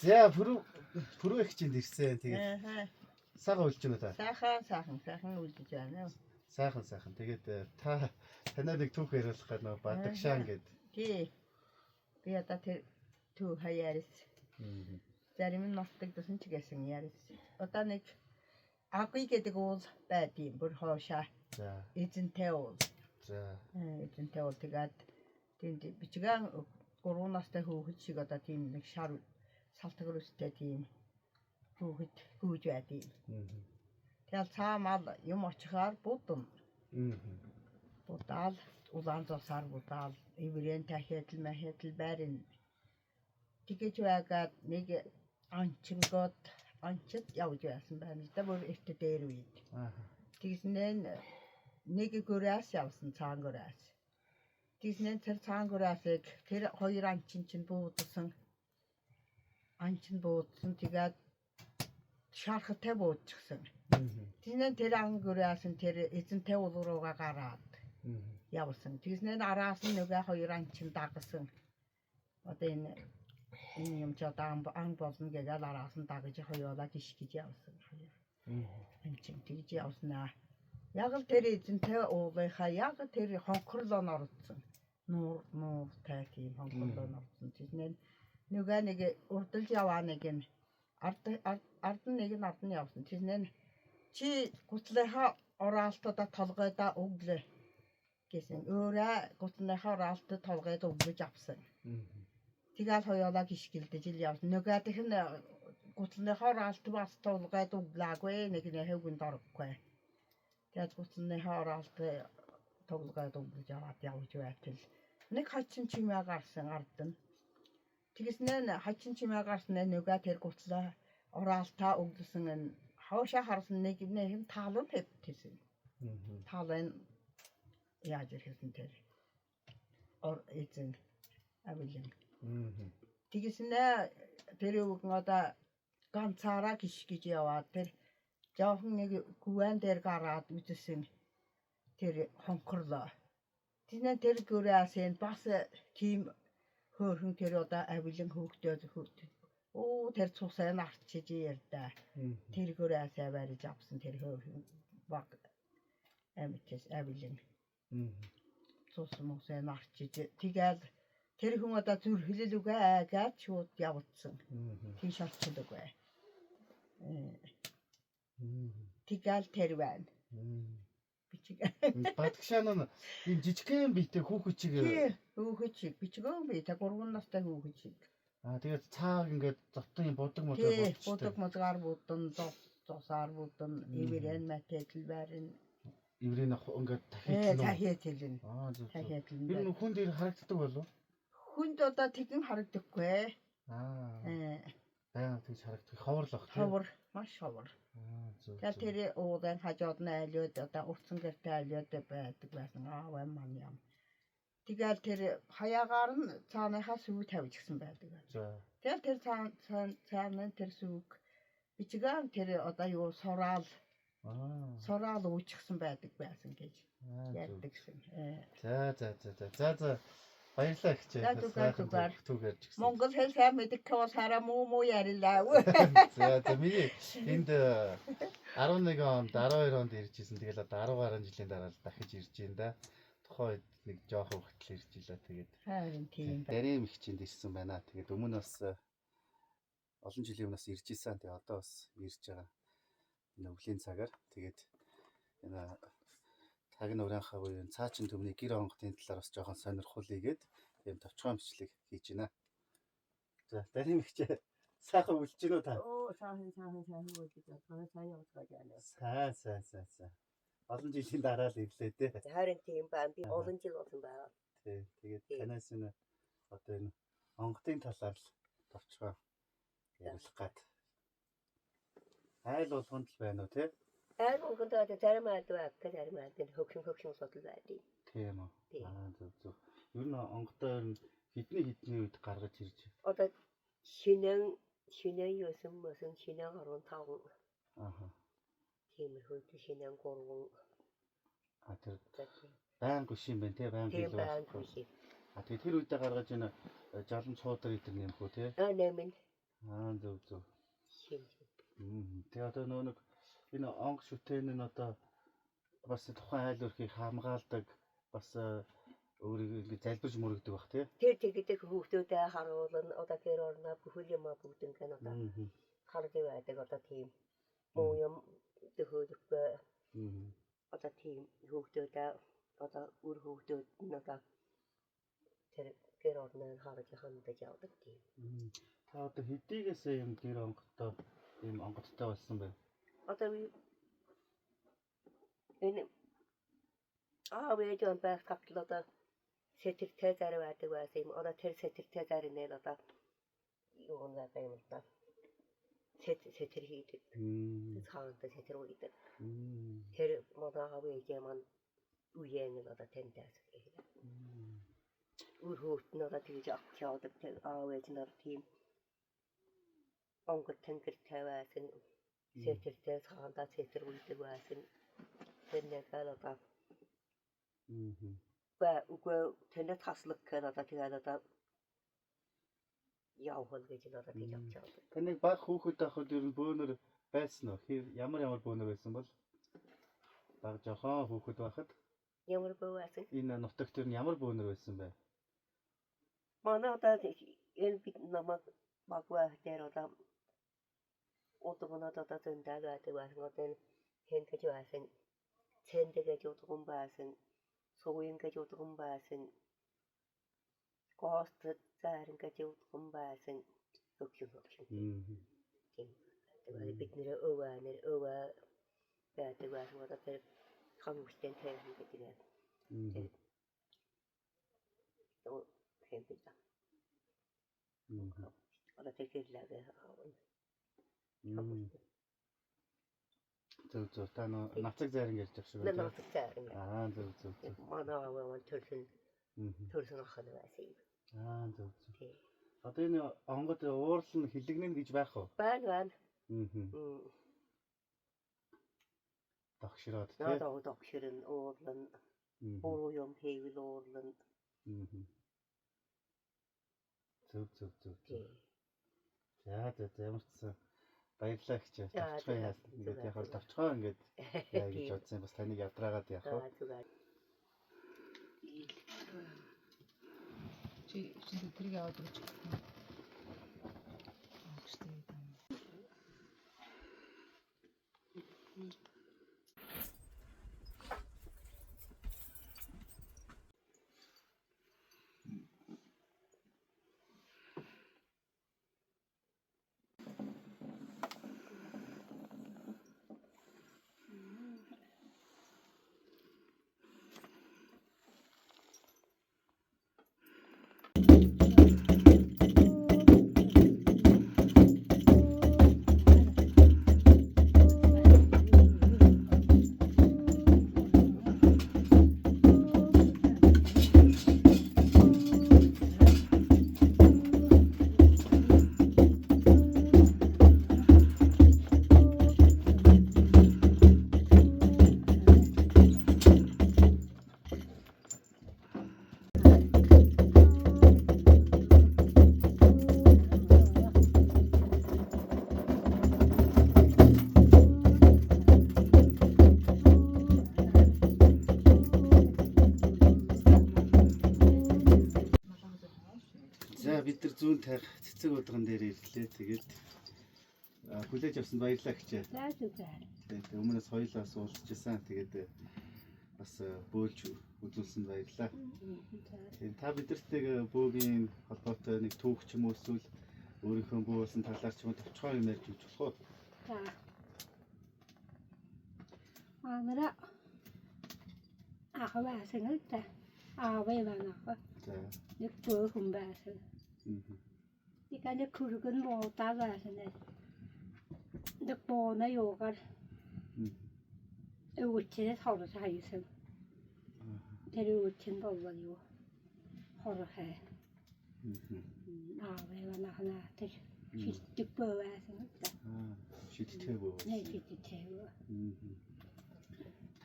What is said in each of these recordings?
За пүрүү их чинь ирсэн. Тэгээд сайхан үлж байна та. Сайхан үлдэж байна. Сайхан. Тэгээд та танаа нэг түүх яриулах гэх нөө Бадагшаан гэдэг. Тий. Би одоо тэр түүх хаяарс. Зарим нь мартагдсан ч гэсэн ярьс. Одоо нэг Агүй гэдэг уул байдгийн бүр хоошаа. За. Эзэнтэй уул. За. Эзэнтэй уул тэгээд тэнд бичгэн 3 настай хүүхэд шиг одоо тийм нэг шар салтгар үстэй тийм хүүхэд гүйж байдیں۔ Тэгэл цаамал юм очихаар будна. Будаал улаан зовсаар будаал иврэн тахетл мэхетл барин. Тэгэж байгаад нэг анчингод анчид явж байсан байна. Тэ бүр ихтэй дээр үед. Тэгснээр нэг гөрөөс явсан цаангөрөөс. Тэгснээр тэр цаангөрөөсийг тэр хоёр анчин чинь буудсан. Анчин буудсан тэгээд шархтай буудчихсан. Тэгснээр тэр ангөрөөс нь тэр эзэнтэй уул руугаа гараад явсан. Тэгснээр араас нь нөгөө хоёр анчин дагсан. Одоо энэ юм ч одоо ан болно гэдэг араас нь дагаж хоёулаа гიშ гэж явсан. Анчин тэгж явснаа. Яг л тэр эзэнтэй уулынхаа яг тэр хонхорлоо орсон. Нуур тай тийм хонхорлоо орсон. Тэгснээр нөгөө нэг урдалж яваа нэг нь ард нь явсан. Тэгснээр чи гутлынхаа оралтуудаа толгойдоо өглөө гэсэн. Өөрөө гутлынхаа оралтад толгойд өглөж авсан. Тэгэл хоёулаа гიშгэлдэж ил явсан. Нөгөөх нь гутлынхаа оралт бас толгойд өглөөгүй нэг нь хөвгөнд орохгүй. Тэгэл гутлынхаа оралт толгойд өглөж аваад явж байтал нэг хачин чимээ гарсан ард нь. Тэгснээр хачин чимээ гарсан нөгөө тэр гутлаа оралтаа өглөсөн нь хоошоо харсан нэг юм таалан хэвтсэн. Таалан яаж ирэхсэн тэр эзэн авилэн. Тэгснээр тэр үгэн одоо ганцаараа гიშ гэж яваад тэр жоохон нэг гүвэн дээр гараад үзсэн тэр хонхорлоо. Тэгснээр тэр гүрээсээ бас тийм хөөрхөн тэр одоо авилэн хөөгдөд тэр цусаа нарчиж ярьдаа. Тэр гүрээсээ барьж авсан тэр хөөрхөн баг амтс авилэн. Цус мөсөө нарчиж тэгэл тэр хүн одоо зүрхлэл үгээ айгаад шууд явцсан. Тийм шалтгаан үгүй. Тэгэл тэр байна. Бадагшаан нь ийм жижигхэн биетэй хүүхэд чиг. Хүүхэд чиг бичгэн бие та 3 настай хүүхэд чиг. Тэгээд цааг ингээд зовтон юм будаг модгаар будсан, зосаар будсан, ивэрэн матетл барин. Иврэн ингээд тахиэтэлэн. Тахиэтэлэн. Тэр хүн дээр харагддаг болов? Хүнд одоо тэгэн харагдахгүй. Баян тэгж харагддаг. Ховорлох тийм. Ховор, маш ховор. Тэгэл тэр уулын хажууд нь айлууд одоо урцсан гэртэй айлууд байдаг байсан. Ваа маань юм. Тэгэл тэр хаягаар нь цааныхаа сүв тавьчихсан байдаг. Тэгэл тэр цааны тэр сүв бичгэн тэр одоо юу сураал үүчихсэн байдаг байсан гэж ярьдагсэн. За баярлалаа хичээ. Монгол хэл сайн мэдэх бол хараа муу ярилаа. За миний энд 11 онд 12 онд иржсэн. Тэгэл одоо 10 гаруй жилийн дараа л дахиж ирж байна да. Тухайн үед нэг жоохон хөтөл ирж илаа. Тэгээд харин тийм байна. Дарим их чинд ирсэн байна. Тэгээд өмнө бас олон жилийн өмнөөс ирж исэн. Тэгээд одоо бас ирж байгаа. Энэ өвлийн цагаар тэгээд энэ таг нуурынхаа буюу цаачин төмний гэр онготын талаар бас жоохон сонирхуулъя гээд тийм товчхон бичлэг хийж байна. За Дарим ихчээ сайхан үлж гинөө та. Сайхан үлж байгаа. Сайн явж байгаа. Сайн. Олон жилийн дараа л ирлээ дээ. Харин тийм байна. Би олон жил болсон байна. Тэгээд танаас энэ одоо энэ онготын талаар л товчхон ярих гад. Айл болгонд л байна уу те? Айл болгонд зарим айлд хөгшин судал байдаг. Тийм үү. Зөв. Ер нь онготой хэдний үед гаргаж ирж. Одоо шинэн юусэн 15. Тиймэрхүү шинэн 3. Тэр баян гүшин байна те баян бил байна. Тэгээд тэр үедээ гаргаж энэ жалан цуудар идэр нэмэх үү те? Нэмэн. зөв. Шин. Тэгээ одоо нэг энэ онг шүтэн нь одоо бас тухайн айл өрхийг хамгаалдаг бас өөрийгөө ингэ залбирж мөрөгдөг бах тий. Тэр тэгдэг хүүхдүүдэд харуулна одоо гэр орноо бүхэл юм бүгд ингэ одоо хардаг байдаг одоо тийм муу юм төхөөлөхөө одоо тийм хүүхдүүдэд одоо үр хүүхдүүд нь одоо тэр гэр орноо харж хандаж явдаг тийм. Та одоо хэдийгээс юм гэр онгодтой ийм онгодтой болсон бэ? Одоо энэ вэж он байх татлаа одоо сэтэртэй зарим байдаг байсан юм. Одоо тэр сэтэртэй зарим нэр одоо юу нэг юм л та. Сэтэр хийдэг. Цаантай сэтэр үйдэг. Тэр модаа вэж маань үеэн л одоо тэнтэс гэх юм. Үрхөт нь одоо тэгж авчаадаг тэр вэж нар тийм онгод тэнгэртэй байсан. Сэтэртэй цаантай сэтэр үйдэг байсан. Тэр нэг одоо үгүй тэнд таслах гэдэг одоо тэгээд одоо явах гэж одоо тэгж авчаадаг. Таныг баг хүүхэд авахд ер нь бөөнөр байсан уу? Ямар бөөнөр байсан бол? Баг жоохон хүүхэд байхад Ямар бөө байсан? Энэ нутагт ер нь ямар бөөнөр байсан бэ? Манай одоо энэ бид намайг багваа дээр одоо удагнаад одоо зөндөг байдаг одоо хэн гэж байсан. Цэндэж удагн байсан. Сугын гэж удагн байсан. Гост зарын гэж удагн байсан. Өгсөн. Тийм. Тэгээд бид нэр өвөө байдаг байсан одоо тэр хамгүйтэй тайван гэдэг юм. Хэн бид. Одоо тэгэхээр зөв та нацаг зайран гэж явж байгаа. нацаг зайран. Зөв. Манай аваа төрсөн ахад байсан юм. Зөв. Одоо энэ онгод уурал нь хилэгнэн гэж байх уу? Байна. Догшроод тий. Одоо догшрын уурлан буруу юм хийвэл уурлан. Зөв. За ямар ч сан баярлалаа гэж тавчгаа яасан. Ингээд яг тавчгаа ингээд яа гэж бодсон бас таныг ядраагаад яах вэ? Чи тэрийг аваад өгч. Бид нар зүүн тайх цэцэг удган дээр ирлээ. Тэгээд хүлээж авсан баярлалаа гэчээ. Тэгээд өмнөөс хоёулаа суулж ирсэн. Тэгээд бас бөөлж үзүүлсэн баярлалаа. Тэгээд та бидэртэйг бөөгийн холбоотой нэг түүх ч юм уу эсвэл өөрийнхөө бөө болсон талаар ч юм уу товчхон юм ярьж өгч болох уу? За. Манайра байсан л та. Аваа байна. За. Нэг бөө хүн байсан. Ихэний күргэн боодаа байсан. Нэг боона юугаар өвчнээ хорос хайсан. Тэр өвчин болов юу? Хорохай. Аваа байна тэр шилдэг бөө байсан. Шидтэй бөө. Nee, шидтэй бөө.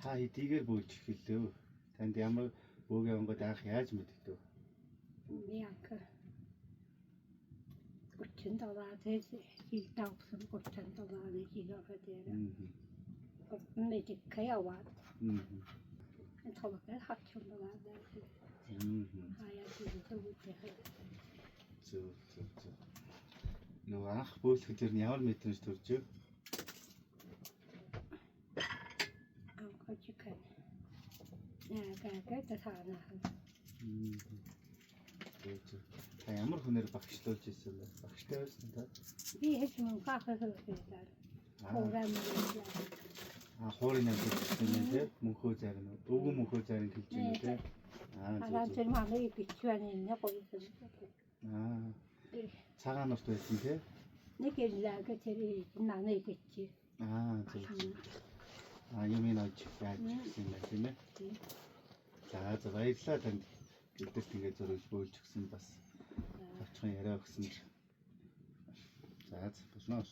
Та хэдийгээр бөөлж эхэллээ. Танд ямар бөөгийн онгод анх яаж мэддэг вэ? Яг $30 thế chỉ đau xong $100 này chỉ lo phải tiền mẹ chỉ cái áo vải anh thầu cái $800 đấy hai anh chị tôi vui vẻ Зөв. Нөгөө анх бөөлөх дээр нь ямар мэдрэмж төрж вэ? ăn có chỉ cần cái thằng nào Зөв. Та ямар хүнээр багшлуулж ирсэн бэ? Багштай байсан та? đi hết mình khác hơn rồi không ra mà Хуурын амьд гэсэн юм тий? Мөнхөө зарим. Өвгөн мөнхөө зарим хэлж байна тий? 나 지금 하는 이 비추안에 있냐 거기서 Цагаан урт байсан тий? нэг ирлээ тэр нааны гэж Зөв. Юм энэ очиж яаж гэсэн юм бэ тийм ээ? За баярлалаа танд. Гэдэгт ингээд зөрөж бөөлж өгсөн бас тавчхан яриа өгсөн. За босноо.